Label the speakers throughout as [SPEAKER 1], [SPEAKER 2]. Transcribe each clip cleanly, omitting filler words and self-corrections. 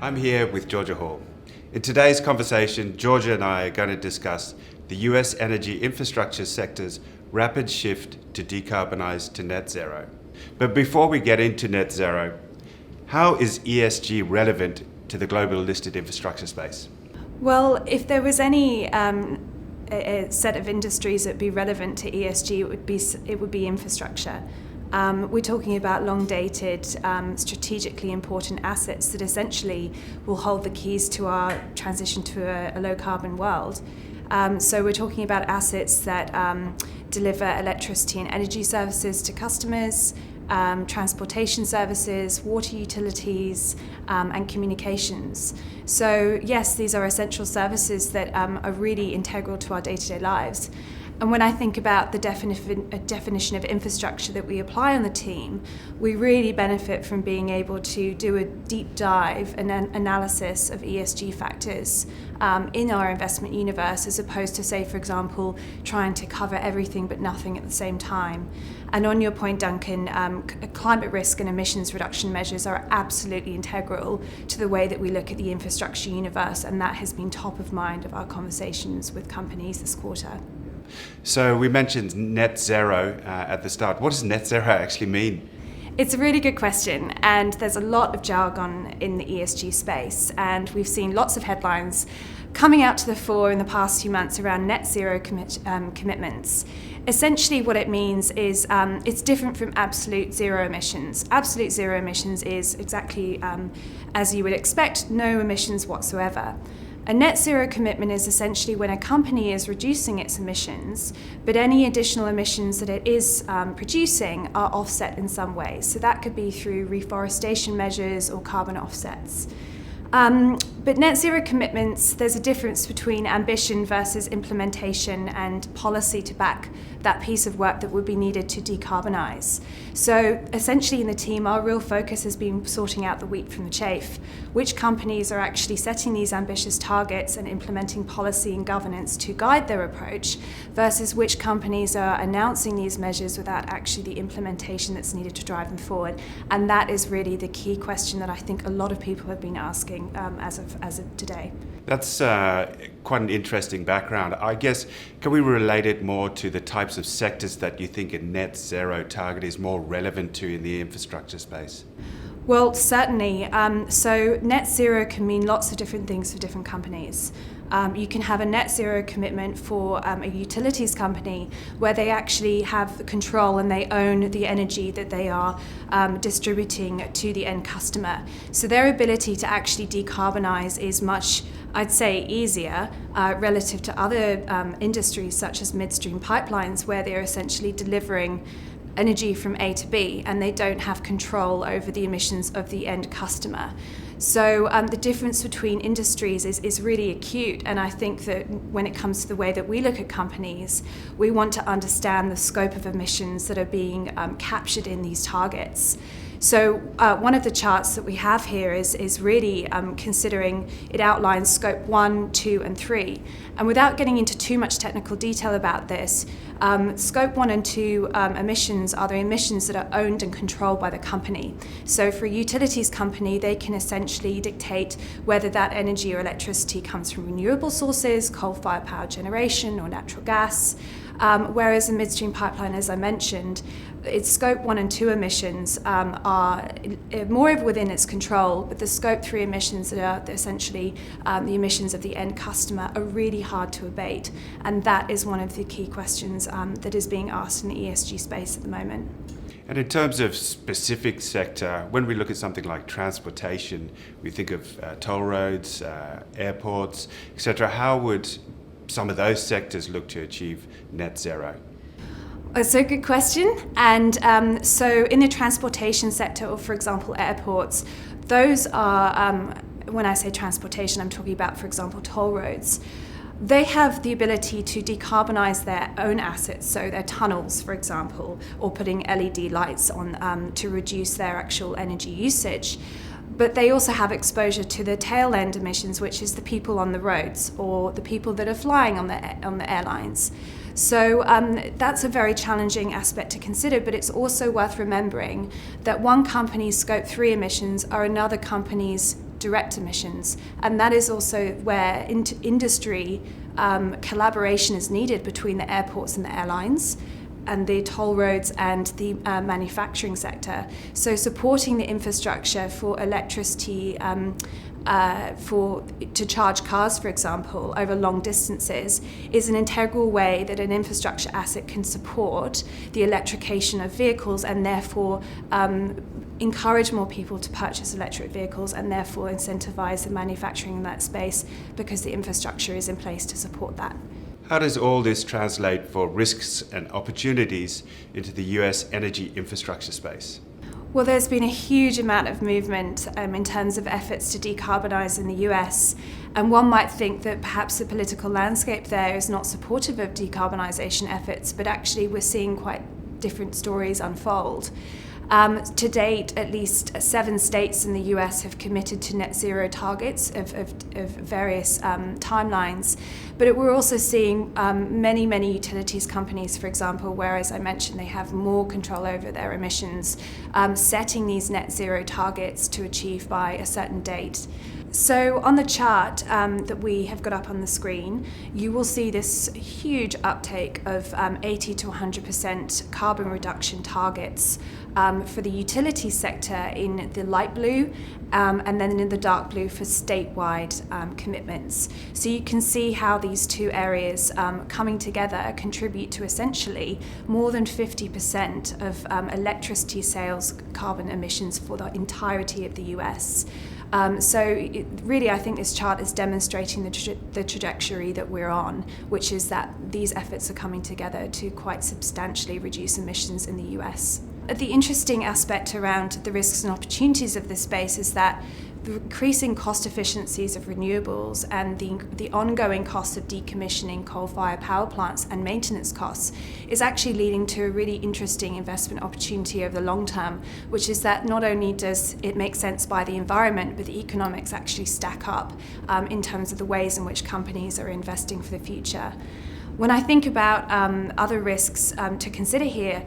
[SPEAKER 1] I'm here with Georgia Hall. In today's conversation, Georgia and I are going to discuss the US energy infrastructure sector's rapid shift to decarbonize to net zero. But before we get into net zero, how is ESG relevant to the global listed infrastructure space?
[SPEAKER 2] Well, if there was any a set of industries that would be relevant to ESG, it would be infrastructure. We're talking about long-dated, strategically important assets that essentially will hold the keys to our transition to a low-carbon world. So we're talking about assets that deliver electricity and energy services to customers, transportation services, water utilities, and communications. So yes, these are essential services that are really integral to our day-to-day lives. And when I think about the definition of infrastructure that we apply on the team, we really benefit from being able to do a deep dive and analysis of ESG factors in our investment universe, as opposed to, say, for example, trying to cover everything but nothing at the same time. And on your point, Duncan, climate risk and emissions reduction measures are absolutely integral to the way that we look at the infrastructure universe, and that has been top of mind of our conversations with companies this quarter.
[SPEAKER 1] So we mentioned net zero at the start. What does net zero actually mean?
[SPEAKER 2] It's a really good question, and there's a lot of jargon in the ESG space, and we've seen lots of headlines coming out to the fore in the past few months around net zero commitments. Essentially what it means is it's different from absolute zero emissions. Absolute zero emissions is exactly as you would expect, no emissions whatsoever. A net zero commitment is essentially when a company is reducing its emissions, but any additional emissions that it is producing are offset in some way. So that could be through reforestation measures or carbon offsets. But net zero commitments, there's a difference between ambition versus implementation and policy to back that piece of work that would be needed to decarbonize. So essentially in the team, our real focus has been sorting out the wheat from the chaff. Which companies are actually setting these ambitious targets and implementing policy and governance to guide their approach, versus which companies are announcing these measures without actually the implementation that's needed to drive them forward. And that is really the key question that I think a lot of people have been asking as of today.
[SPEAKER 1] That's quite an interesting background. I guess, can we relate it more to the types of sectors that you think a net zero target is more relevant to in the infrastructure space?
[SPEAKER 2] Well, certainly. So net zero can mean lots of different things for different companies. You can have a net zero commitment for a utilities company where they actually have control and they own the energy that they are distributing to the end customer. So their ability to actually decarbonize is much, I'd say, easier relative to other industries such as midstream pipelines, where they're essentially delivering energy from A to B and they don't have control over the emissions of the end customer. So the difference between industries is really acute, and I think that when it comes to the way that we look at companies, we want to understand the scope of emissions that are being captured in these targets. So one of the charts that we have here is really considering, it outlines scope 1, 2 and 3. And without getting into too much technical detail about this, scope 1 and 2 emissions are the emissions that are owned and controlled by the company. So for a utilities company, they can essentially dictate whether that energy or electricity comes from renewable sources, coal-fired power generation or natural gas. Whereas a midstream pipeline, as I mentioned, its scope 1 and 2 emissions are more within its control, but the scope 3 emissions that are essentially the emissions of the end customer are really hard to abate. And that is one of the key questions that is being asked in the ESG space at the moment.
[SPEAKER 1] And in terms of specific sector, when we look at something like transportation, we think of toll roads, airports, etc. How would some of those sectors look to achieve net zero?
[SPEAKER 2] It's a good question. And so in the transportation sector, or for example, airports, those are, when I say transportation, I'm talking about, for example, toll roads. They have the ability to decarbonize their own assets, so their tunnels, for example, or putting LED lights on to reduce their actual energy usage. But they also have exposure to the tail end emissions, which is the people on the roads or the people that are flying on the airlines. So that's a very challenging aspect to consider, but it's also worth remembering that one company's scope 3 emissions are another company's direct emissions. And that is also where industry collaboration is needed between the airports and the airlines, and the toll roads and the manufacturing sector. So supporting the infrastructure for electricity to charge cars, for example, over long distances is an integral way that an infrastructure asset can support the electrification of vehicles and therefore encourage more people to purchase electric vehicles and therefore incentivize the manufacturing in that space because the infrastructure is in place to support that.
[SPEAKER 1] How does all this translate for risks and opportunities into the US energy infrastructure space?
[SPEAKER 2] Well, there's been a huge amount of movement in terms of efforts to decarbonize in the US, and one might think that perhaps the political landscape there is not supportive of decarbonization efforts, but actually we're seeing quite different stories unfold. To date, at least 7 states in the US have committed to net zero targets of various timelines. But we're also seeing many utilities companies, for example, where, as I mentioned, they have more control over their emissions, setting these net zero targets to achieve by a certain date. So on the chart that we have got up on the screen, you will see this huge uptake of 80 to 100% carbon reduction targets for the utility sector in the light blue, and then in the dark blue for statewide commitments. So you can see how these two areas coming together contribute to essentially more than 50% of electricity sales carbon emissions for the entirety of the US. Really, I think this chart is demonstrating the trajectory that we're on, which is that these efforts are coming together to quite substantially reduce emissions in the US. The interesting aspect around the risks and opportunities of this space is that the increasing cost efficiencies of renewables and the ongoing cost of decommissioning coal-fired power plants and maintenance costs is actually leading to a really interesting investment opportunity over the long term, which is that not only does it make sense by the environment, but the economics actually stack up in terms of the ways in which companies are investing for the future. When I think about other risks to consider here,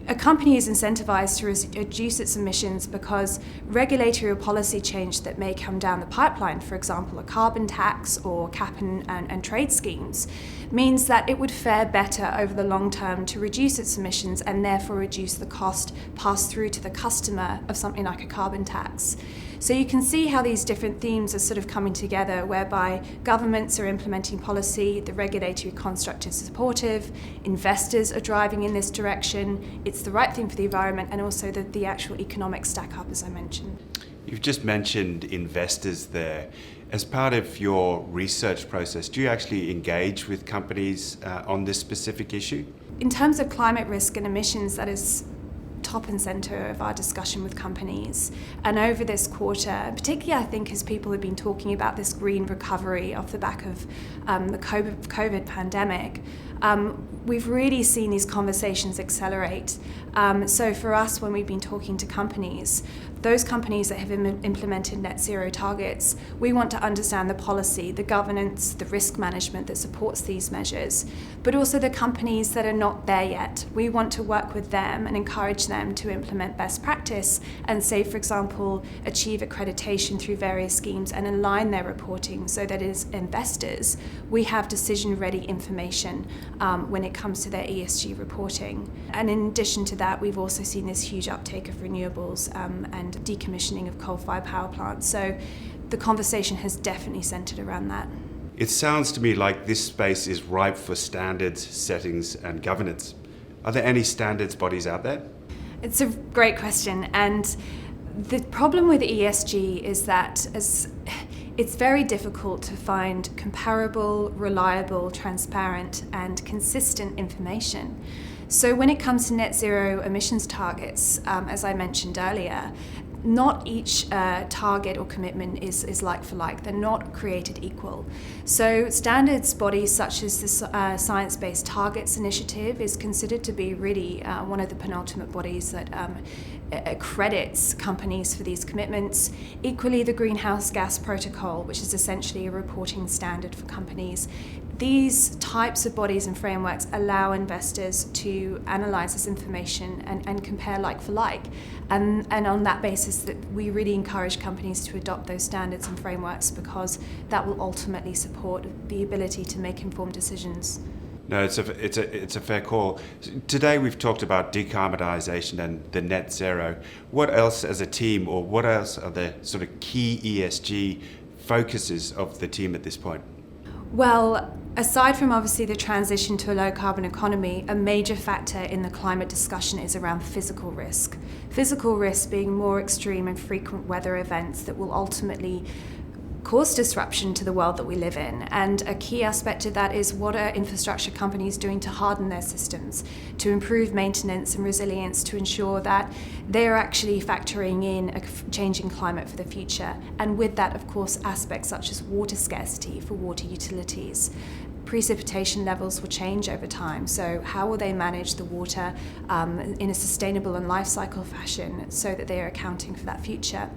[SPEAKER 2] a company is incentivized to reduce its emissions because regulatory or policy change that may come down the pipeline, for example, a carbon tax or cap and trade schemes, means that it would fare better over the long term to reduce its emissions and therefore reduce the cost passed through to the customer of something like a carbon tax. So you can see how these different themes are sort of coming together, whereby governments are implementing policy, the regulatory construct is supportive, investors are driving in this direction, it's the right thing for the environment, and also the actual economics stack up, as I mentioned.
[SPEAKER 1] You've just mentioned investors there. As part of your research process, do you actually engage with companies on this specific issue?
[SPEAKER 2] In terms of climate risk and emissions, that is top and center of our discussion with companies. And over this quarter, particularly I think as people have been talking about this green recovery off the back of the COVID pandemic, we've really seen these conversations accelerate. So for us, when we've been talking to companies, those companies that have implemented net zero targets, we want to understand the policy, the governance, the risk management that supports these measures, but also the companies that are not there yet. We want to work with them and encourage them to implement best practice and say, for example, achieve accreditation through various schemes and align their reporting so that as investors, we have decision-ready information when it comes to their ESG reporting. And in addition to that, we've also seen this huge uptake of renewables and decommissioning of coal-fired power plants. So the conversation has definitely centered around that.
[SPEAKER 1] It sounds to me like this space is ripe for standards, settings, and governance. Are there any standards bodies out there?
[SPEAKER 2] It's a great question. And the problem with ESG is that it's very difficult to find comparable, reliable, transparent, and consistent information. So when it comes to net zero emissions targets, as I mentioned earlier, not each target or commitment is like for like. They're not created equal. So standards bodies such as the Science-Based Targets Initiative is considered to be really one of the penultimate bodies that accredits companies for these commitments. Equally, the Greenhouse Gas Protocol, which is essentially a reporting standard for companies, these types of bodies and frameworks allow investors to analyse this information and compare like for like. And on that basis, that we really encourage companies to adopt those standards and frameworks, because that will ultimately support the ability to make informed decisions.
[SPEAKER 1] No, it's a fair call. Today we've talked about decarbonisation and the net zero. What else as a team, or what else are the sort of key ESG focuses of the team at this point?
[SPEAKER 2] Well, aside from obviously the transition to a low carbon economy, a major factor in the climate discussion is around physical risk. Physical risk being more extreme and frequent weather events that will ultimately cause disruption to the world that we live in. And a key aspect of that is, what are infrastructure companies doing to harden their systems, to improve maintenance and resilience, to ensure that they're actually factoring in a changing climate for the future. And with that, of course, aspects such as water scarcity for water utilities. Precipitation levels will change over time, so how will they manage the water in a sustainable and life cycle fashion so that they are accounting for that future?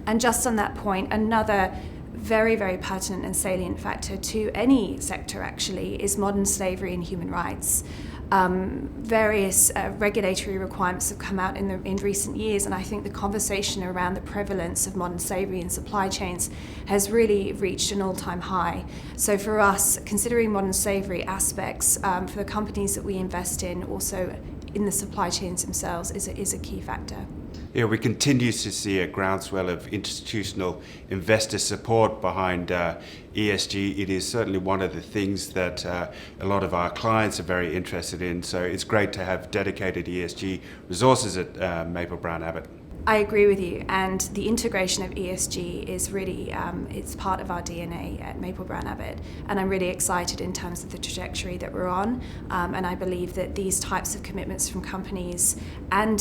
[SPEAKER 2] And just on that point, another very, very pertinent and salient factor to any sector actually is modern slavery and human rights. Various regulatory requirements have come out in recent years, and I think the conversation around the prevalence of modern slavery in supply chains has really reached an all-time high. So for us, considering modern slavery aspects for the companies that we invest in, also in the supply chains themselves, is a key factor.
[SPEAKER 1] Yeah, we continue to see a groundswell of institutional investor support behind ESG. It is certainly one of the things that a lot of our clients are very interested in. So it's great to have dedicated ESG resources at Maple Brown Abbott.
[SPEAKER 2] I agree with you, and the integration of ESG is really, it's part of our DNA at Maple Brown Abbott, and I'm really excited in terms of the trajectory that we're on, and I believe that these types of commitments from companies and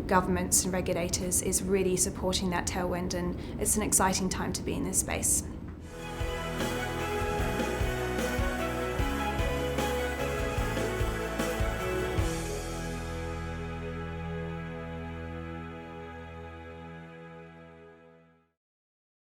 [SPEAKER 2] governments and regulators is really supporting that tailwind, and it's an exciting time to be in this space.